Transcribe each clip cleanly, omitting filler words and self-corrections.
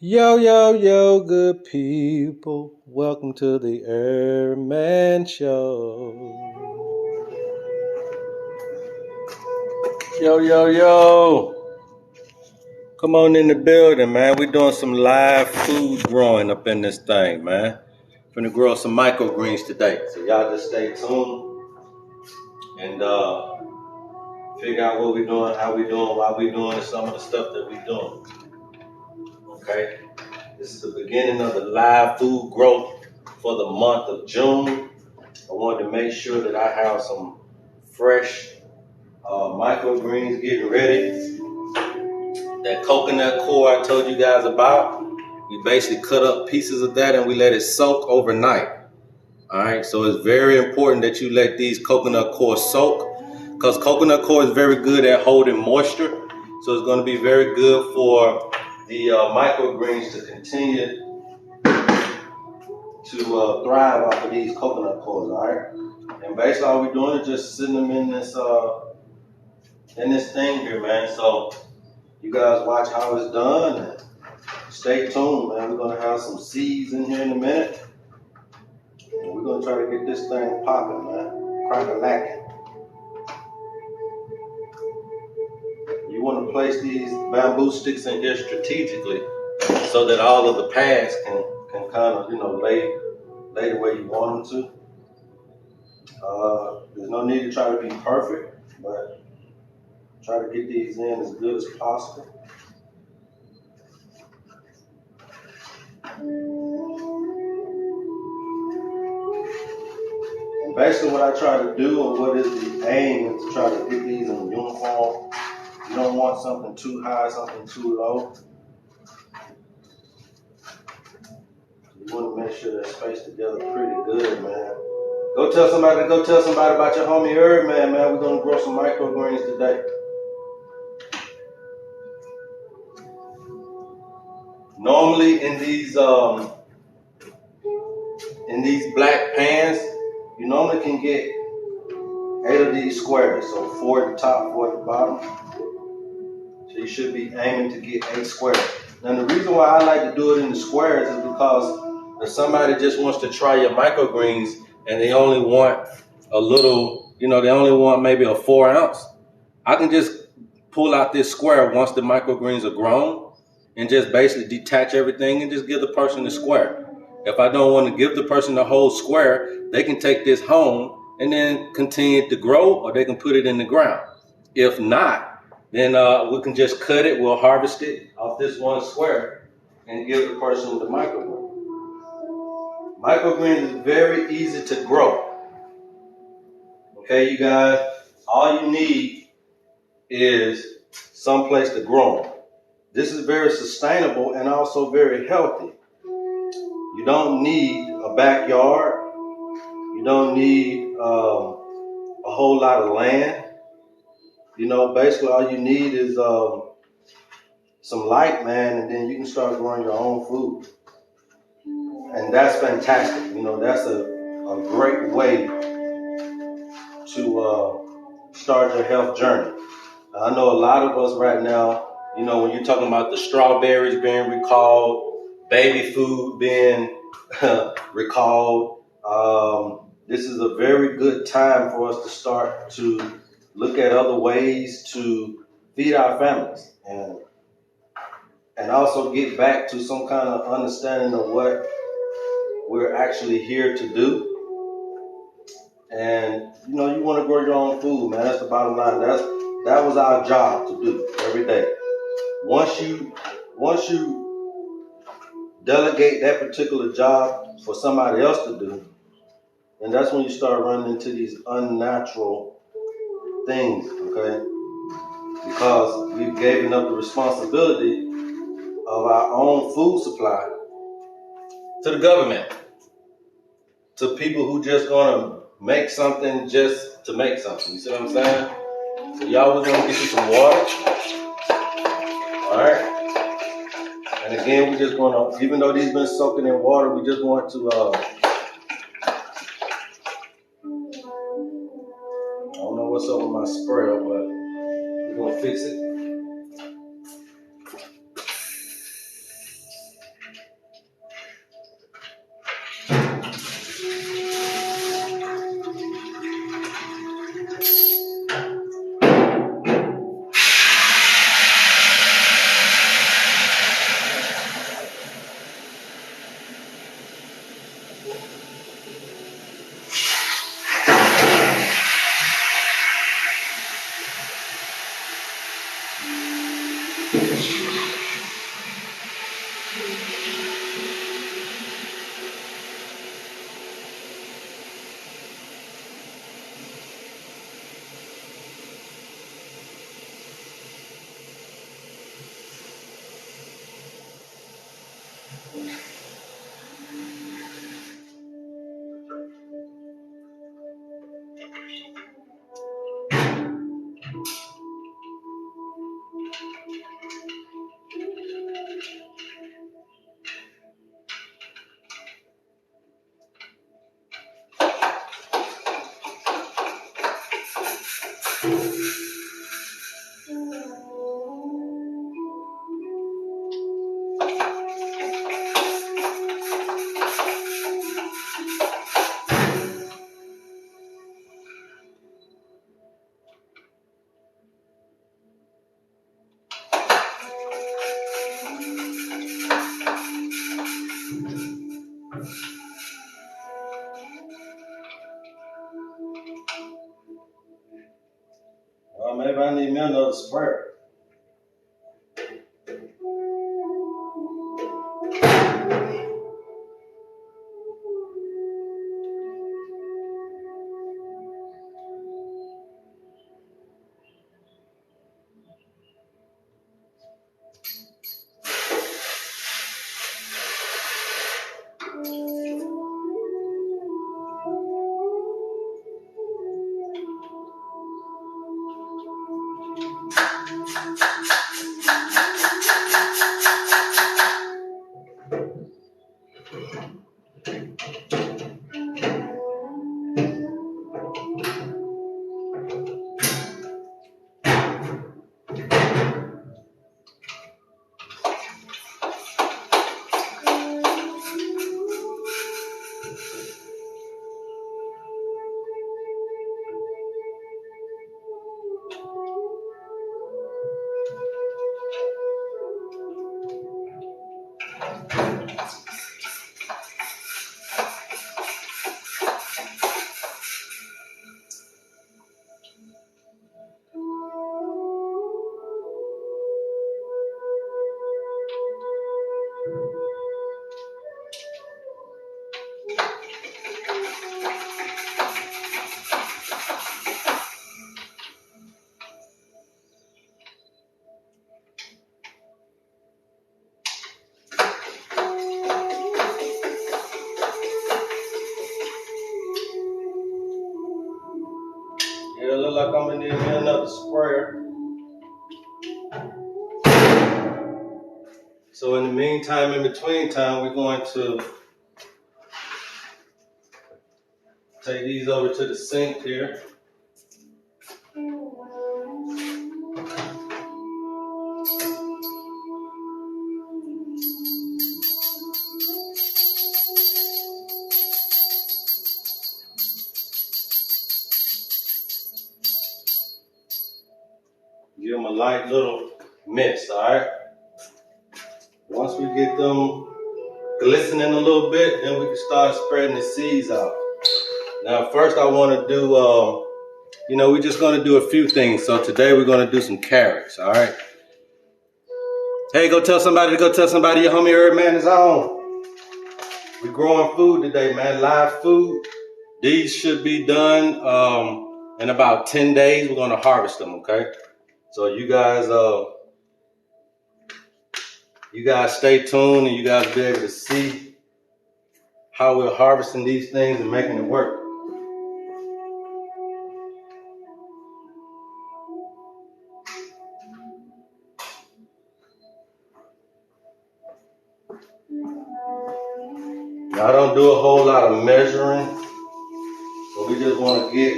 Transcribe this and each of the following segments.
Yo, yo, yo, good people. Welcome to the HERBMAN Show. Yo, yo, yo. Come on in the building, man. We're doing some live food growing up in this thing, man. Gonna grow some microgreens today. So y'all just stay tuned and figure out what we're doing, how we doing, why we doing, and some of the stuff that we doing. Okay? This is the beginning of the live food growth for the month of June. I wanted to make sure that I have some fresh microgreens getting ready. That coconut core I told you guys about, we basically cut up pieces of that and we let it soak overnight. All right, so it's very important that you let these coconut cores soak because coconut core is very good at holding moisture. So it's going to be very good for the microgreens to continue to thrive off of these coconut cores. All right, and basically all we're doing is just sitting them in this thing here, man. So you guys watch how it's done and stay tuned, man. We're gonna have some seeds in here in a minute. And we're gonna try to get this thing popping, man. Crack-a-lacking. You wanna place these bamboo sticks in here strategically so that all of the pads can kind of, lay the way you want them to. There's no need to try to be perfect, but try to get these in as good as possible. And basically what I try to do, or what is the aim, is to try to get these in uniform. You don't want something too high, something too low. You want to make sure they're spaced together pretty good, man. Go tell somebody about your homie HERBMAN, man. We're gonna grow some microgreens today. Normally in these black pans, you normally can get 8 of these squares. So 4 at the top, 4 at the bottom. So you should be aiming to get 8 squares. Now the reason why I like to do it in the squares is because if somebody just wants to try your microgreens and they only want a little, they only want maybe a 4 ounce, I can just pull out this square once the microgreens are grown and just basically detach everything and just give the person the square. If I don't want to give the person the whole square, they can take this home and then continue to grow, or they can put it in the ground. If not, then we can just cut it, we'll harvest it off this one square and give the person the microgreen. Microgreens is very easy to grow. Okay, you guys, all you need is some place to grow them. This is very sustainable and also very healthy. You don't need a backyard. You don't need a whole lot of land. Basically all you need is some light, man, and then you can start growing your own food. And that's fantastic. That's a great way to start your health journey. I know a lot of us right now, when you're talking about the strawberries being recalled, baby food being recalled, this is a very good time for us to start to look at other ways to feed our families and also get back to some kind of understanding of what we're actually here to do. And you want to grow your own food, man. That's the bottom line. That was our job to do every day. Once you delegate that particular job for somebody else to do, and that's when you start running into these unnatural things, okay? Because we've given up the responsibility of our own food supply to the government, to people who just gonna make something just to make something. You see what I'm saying? So y'all, we're gonna get you some water. All right. And again, we're just gonna, even though these been soaking in water, we just want to, I don't know what's up with my sprayer, but we're gonna fix it. Well, maybe I need me another sprayer. Yeah, it look like I'm gonna need me another sprayer. So in the meantime, in between time, we're going to take these over to the sink here. Give them a light little mist, all right? Once we get them glistening a little bit, then we can start spreading the seeds out. Now, first I want to do, we're just going to do a few things. So today we're going to do some carrots, all right? Hey, go tell somebody your homie HERBMAN is on. We're growing food today, man, live food. These should be done in about 10 days. We're going to harvest them, okay? So you guys stay tuned and you guys be able to see how we're harvesting these things and making it work. Now, I don't do a whole lot of measuring, but we just want to get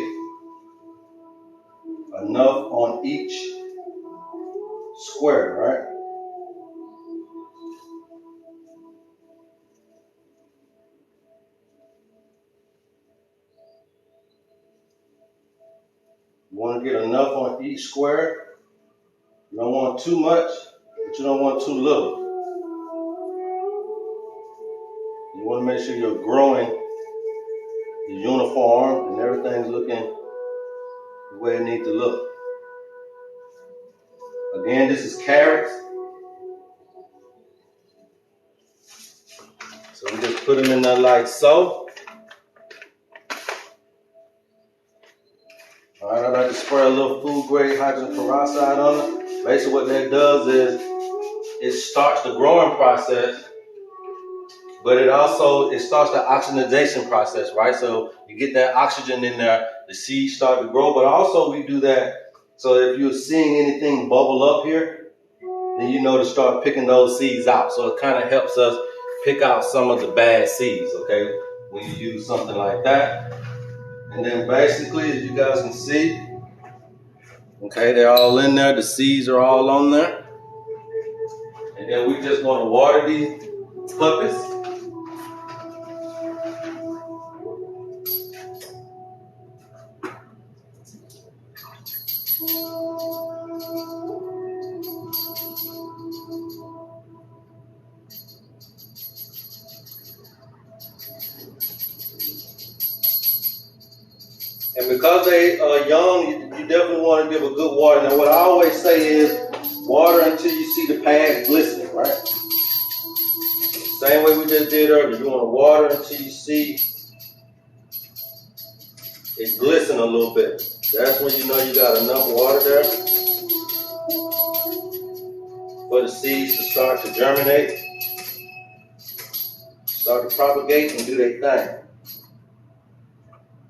enough on each square, right? You want to get enough on each square. You don't want too much, but you don't want too little. You want to make sure you're growing uniform and everything's looking the way it needs to look. Again, this is carrots. So we just put them in there like so. All right, I like to spray a little food grade hydrogen peroxide on it. Basically what that does is it starts the growing process, but it starts the oxygenation process, right? So you get that oxygen in there, the seeds start to grow, but also we do that so if you're seeing anything bubble up here, then you know to start picking those seeds out. So it kind of helps us pick out some of the bad seeds, okay, when you use something like that. And then basically, as you guys can see, okay, they're all in there. The seeds are all on there. And then we just want to water these puppies. And because they are young, you definitely want to give a good water. Now, what I always say is water until you see the pads glistening, right? Same way we just did earlier. You want to water until you see it glisten a little bit. That's when you know you got enough water there for the seeds to start to germinate, start to propagate and do their thing.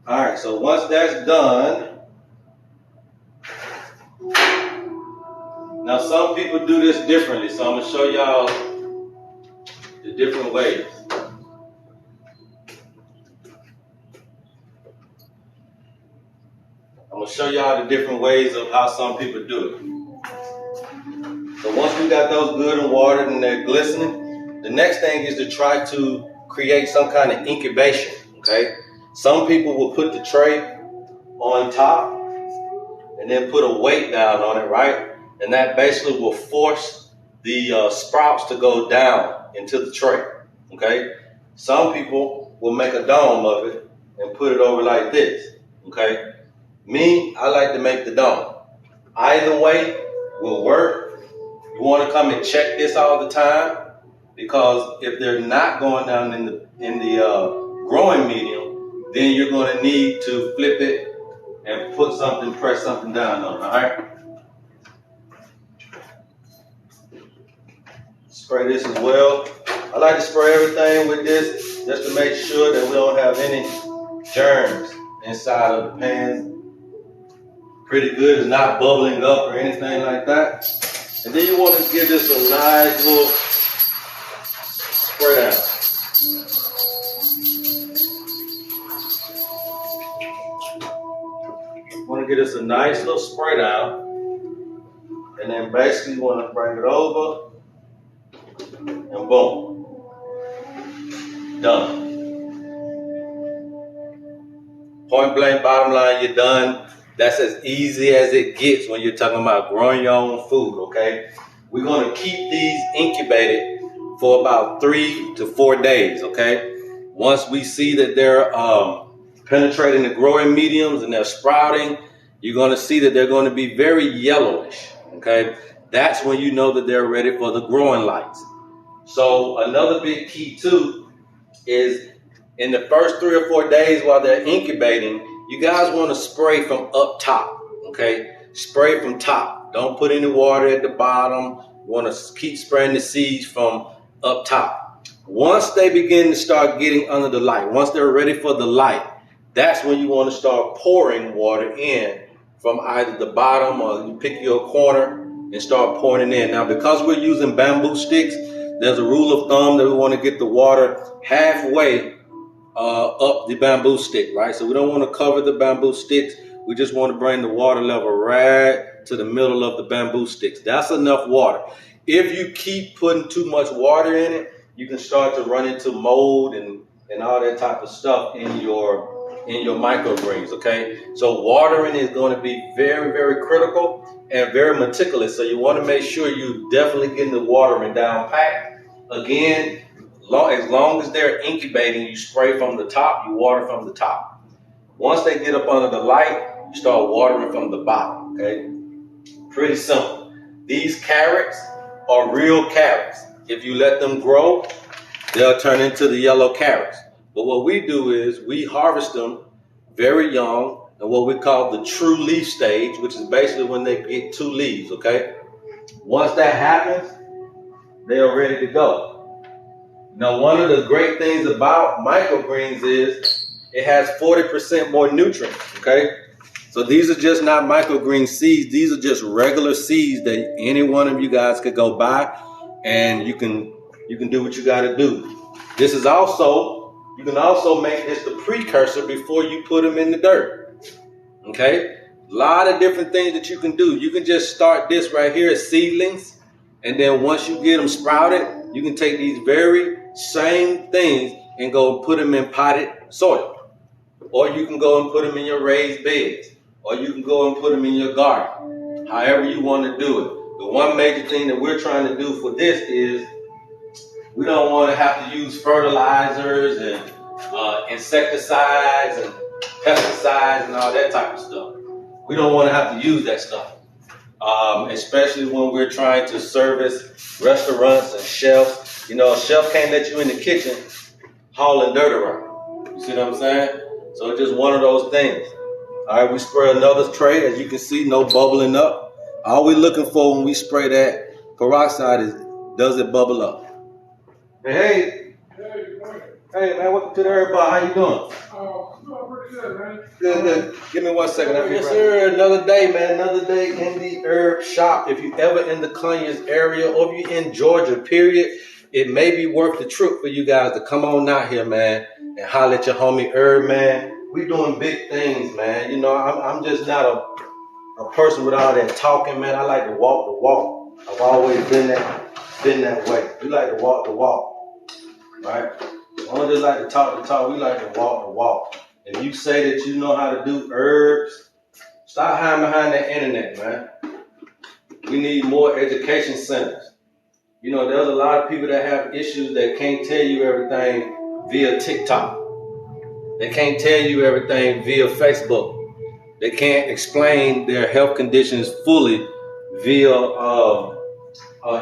All right, so once that's done, now some people do this differently, so I'm gonna show y'all the different ways. I'm gonna show y'all the different ways of how some people do it. So once we got those good and watered and they're glistening, the next thing is to try to create some kind of incubation, okay? Some people will put the tray on top and then put a weight down on it, right? And that basically will force the sprouts to go down into the tray, okay? Some people will make a dome of it and put it over like this, okay? Me, I like to make the dome. Either way will work. You want to come and check this all the time, because if they're not going down in the growing medium, then you're going to need to flip it and press something down on it, all right? Spray this as well. I like to spray everything with this just to make sure that we don't have any germs inside of the pans. Pretty good, it's not bubbling up or anything like that. And then you want to give this a nice little spray down. Want to get us a nice little spray down, and then basically you want to bring it over, and boom, done. Point blank, bottom line, you're done. That's as easy as it gets when you're talking about growing your own food, okay? We're going to keep these incubated for about 3 to 4 days, okay? Once we see that they're penetrating the growing mediums and they're sprouting, you're going to see that they're going to be very yellowish, okay? That's when you know that they're ready for the growing lights. So another big key too is in the first 3 or 4 days while they're incubating, you guys want to spray from up top, okay? Spray from top. Don't put any water at the bottom. You want to keep spraying the seeds from up top. Once they begin to start getting under the light, once they're ready for the light, that's when you want to start pouring water in from either the bottom, or you pick your corner and start pouring it in. Now, because we're using bamboo sticks, there's a rule of thumb that we want to get the water halfway up the bamboo stick, right? So we don't want to cover the bamboo sticks. We just want to bring the water level right to the middle of the bamboo sticks. That's enough water. If you keep putting too much water in it, you can start to run into mold and all that type of stuff in your in your microgreens, okay? So watering is going to be very, very critical and very meticulous. So you want to make sure you definitely getting the watering down pat. Again, as long as they're incubating, you spray from the top, you water from the top. Once they get up under the light, you start watering from the bottom, okay? Pretty simple. These carrots are real carrots. If you let them grow, they'll turn into the yellow carrots. But what we do is we harvest them very young in what we call the true leaf stage, which is basically when they get 2 leaves, okay? Once that happens, they are ready to go. Now, one of the great things about microgreens is it has 40% more nutrients, okay? So these are just not microgreen seeds. These are just regular seeds that any one of you guys could go buy, and you can do what you got to do. This is also, you can also make this the precursor before you put them in the dirt. Okay? A lot of different things that you can do. You can just start this right here as seedlings, and then once you get them sprouted, you can take these very same things and go put them in potted soil. Or you can go and put them in your raised beds. Or you can go and put them in your garden. However you want to do it. The one major thing that we're trying to do for this is we don't want to have to use fertilizers and insecticides and pesticides and all that type of stuff. We don't want to have to use that stuff. Especially when we're trying to service restaurants and chefs. You know, a chef can't let you in the kitchen hauling dirt around. You see what I'm saying? So it's just one of those things. All right, we spray another tray. As you can see, no bubbling up. All we're looking for when we spray that peroxide is, does it bubble up? Hey, man, welcome to the Herb Bar. How you doing? I'm doing pretty good, man. Good. Give me 1 second. Yes, sir. Another day, man. Another day in the herb shop. If you're ever in the Conyers area or if you're in Georgia, period, it may be worth the trip for you guys to come on out here, man, and holler at your homie Herb, man. We doing big things, man. You know, I'm just not a person with all that talking, man. I like to walk the walk. I've always been that way. We like to walk the walk, right? We don't just like to talk the talk. We like to walk the walk. If you say that you know how to do herbs, stop hiding behind that internet, man. We need more education centers. You know, there's a lot of people that have issues that can't tell you everything via TikTok. They can't tell you everything via Facebook. They can't explain their health conditions fully via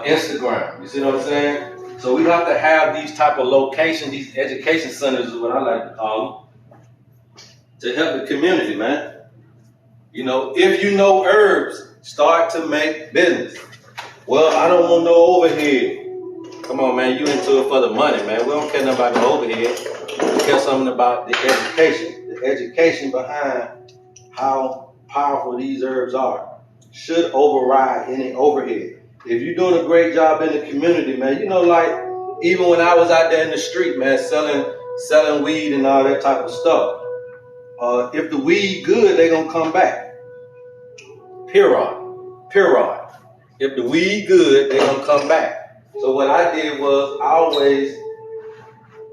Instagram. You see what I'm saying? So we have to have these type of locations, these education centers is what I like to call them, to help the community, man. You know, if you know herbs, start to make business. Well, I don't want no overhead. Come on, man, you into it for the money, man. We don't care nothing about the overhead. We care something about the education behind how powerful these herbs are. Should override any overhead. If you're doing a great job in the community, man, you know, like even when I was out there in the street, man, selling weed and all that type of stuff. If the weed good, they gonna come back. Period. If the weed good, they gonna come back. So what I did was I always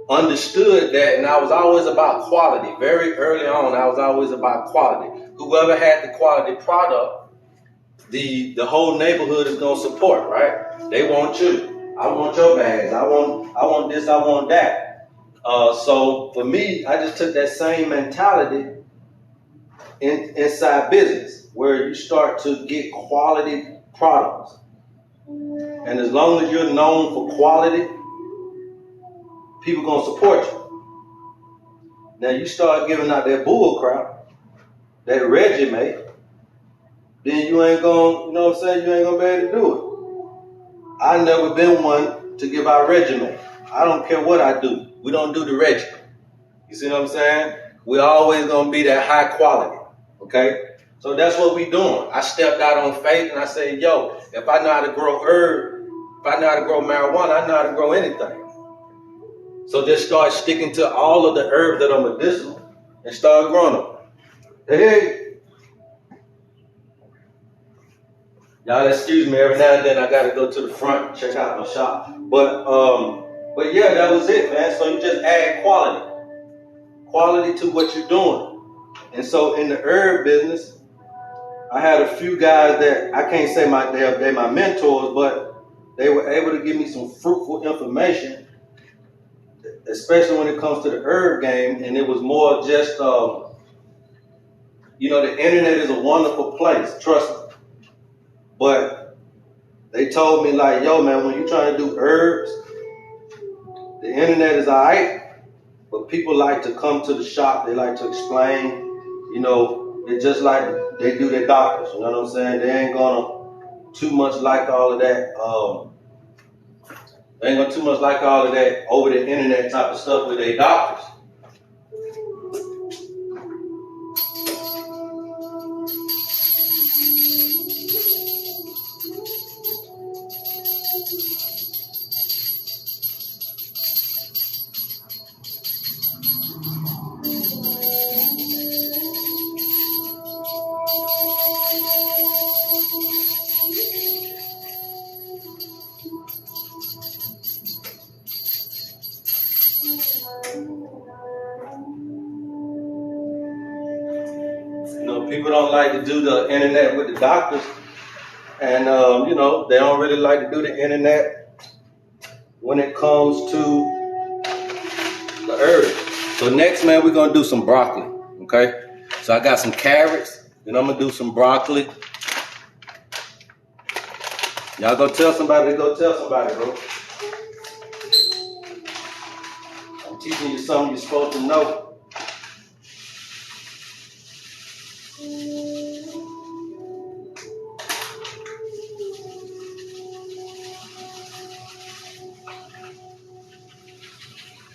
understood that, and I was always about quality. Very early on, I was always about quality. Whoever had the quality product, the whole neighborhood is gonna support, right? They want you. I want your bags. I want this. I want that. So for me, I just took that same mentality inside business, where you start to get quality products. And as long as you're known for quality, people gonna support you. Now you start giving out that bull crap, that resume, then you ain't gonna, you know what I'm saying, you ain't gonna be able to do it. I never been one to give out resume. I don't care what I do. We don't do the resume. You see what I'm saying? We're always gonna be that high quality, okay? So that's what we doing. I stepped out on faith and I said, yo, if I know how to grow herb, if I know how to grow marijuana, I know how to grow anything. So just start sticking to all of the herbs that are medicinal and start growing them. Hey, y'all excuse me, every now and then I gotta go to the front and check out my shop. But yeah, that was it, man. So you just add quality. quality to what you're doing. And so in the herb business, I had a few guys that I can't say they're my mentors, but they were able to give me some fruitful information, especially when it comes to the herb game. And it was more just, the internet is a wonderful place, trust me. But they told me like, yo, man, when you're trying to do herbs, the internet is all right, but people like to come to the shop. They like to explain, it's just like they do their doctors. You know what I'm saying? They ain't gonna too much like all of that. They ain't gonna too much like all of that over the internet type of stuff with their doctors. People don't like to do the internet with the doctors, and they don't really like to do the internet when it comes to the herbs. So next, man, we're gonna do some broccoli. Okay, so I got some carrots, then I'm gonna do some broccoli. Y'all go tell somebody, bro. I'm teaching you something you're supposed to know.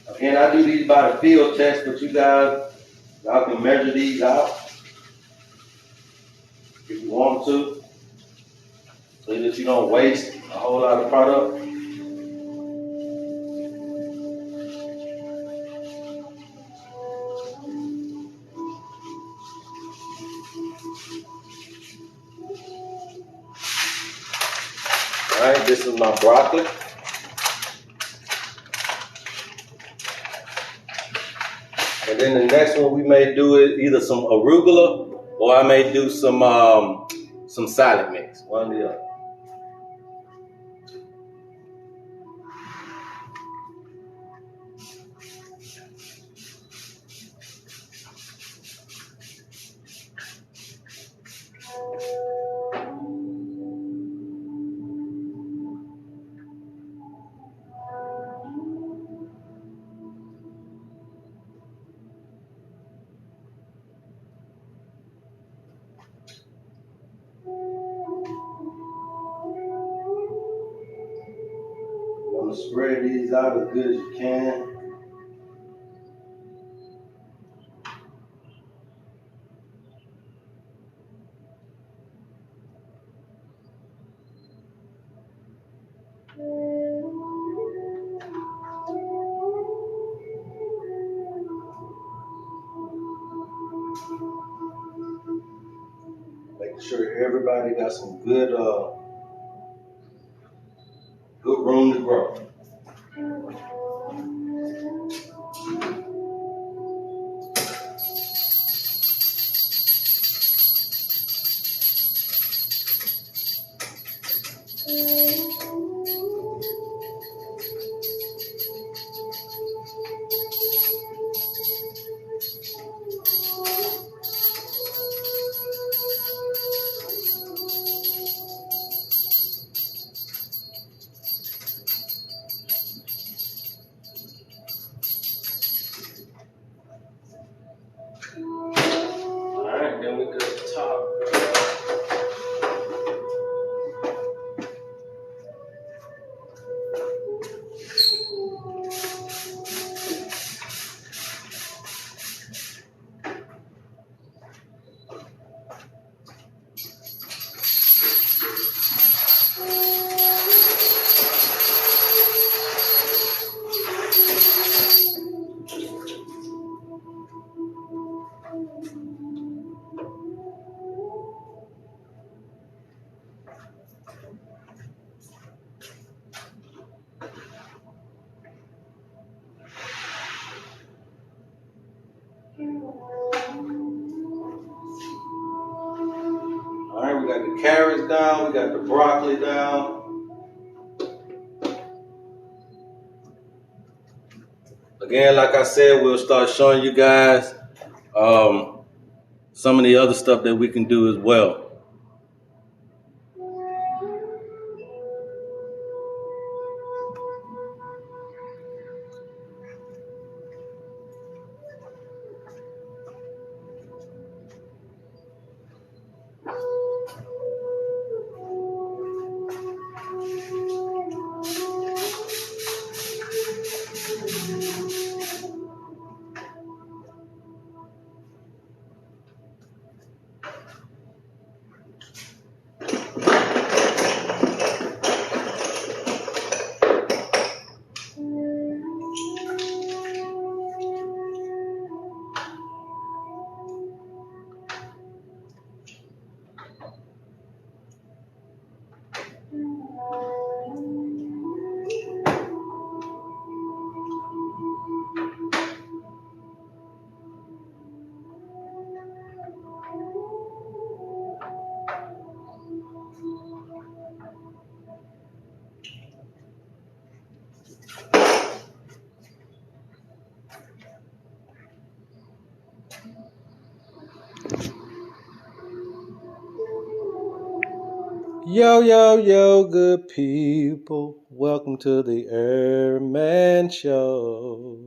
Again, I do these by the field test, but y'all can measure these out if you want to, so that you don't waste a whole lot of product. All right, this is my broccoli. And then the next one we may do is either some arugula or I may do some salad mix, one or the other. You want to spread these out as good as you can. Making sure everybody got some good room to grow. All right, we got the carrots down, we got the broccoli down. Again, like I said, we'll start showing you guys some of the other stuff that we can do as well. Yo, yo, yo, good people. Welcome to the HERBMAN Show.